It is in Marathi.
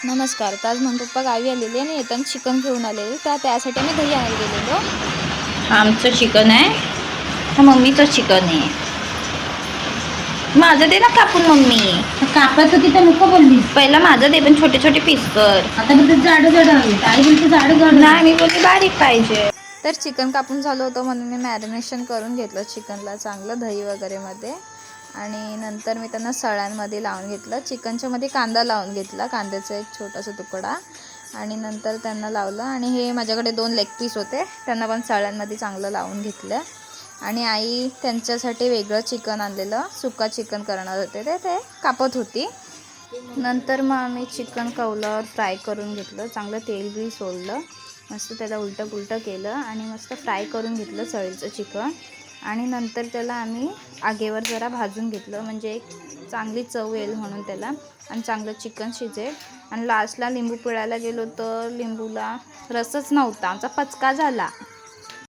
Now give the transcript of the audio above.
नमस्कार. तर आज मम्मी पप्पा गावी आलेले आणि येताना चिकन घेऊन आलेले, त्यासाठी आम्ही दही आणायला गेलेलो. आमचं चिकन आहे, हा मम्मीचं चिकन आहे. माझं दे ना कापून मम्मी. कापायचं तिथं नको बोललीस. पहिला माझं दे, पण छोटे छोटे पीस कर. आता बोलते जाडं जाडं हवे, आई बोलते जाडं जाडं. नाही, मी बोलली बारीक पाहिजे. तर चिकन कापून झालं होतं म्हणून मी मॅरिनेशन करून घेतलं चिकनला चांगलं दही वगैरेमध्ये. आणि नंतर मी त्यांना सळ्यांमध्ये लावून घेतलं. चिकनच्या मध्ये कांदा लावून घेतला, कांद्याचा एक छोटासा तुकडा. आणि नंतर त्यांना लावलं. आणि हे माझ्याकडे 2 लेग पीस होते, त्यांना पण सळ्यांमध्ये चांगलं लावून घेतलं. आणि आई त्यांच्यासाठी वेगळं चिकन आणलेलं, सुक्का चिकन करणार होते, ते कापत होती. नंतर मग आम्ही चिकन कवल्यावर फ्राय करून घेतलं, चांगलं तेल बी सोडलं, मस्त त्याला उलटं पुलटं केलं आणि मस्त फ्राय करून घेतलं सळीचं चिकन. आणि नंतर त्याला आम्ही आगेवर जरा भाजून घेतलं, म्हणजे एक चांगली चव येईल म्हणून त्याला, आणि चांगलं चिकन शिजेल. आणि लास्टला लिंबू पिळायला गेलो तर लिंबूला रसच नव्हता, आमचा पचका झाला.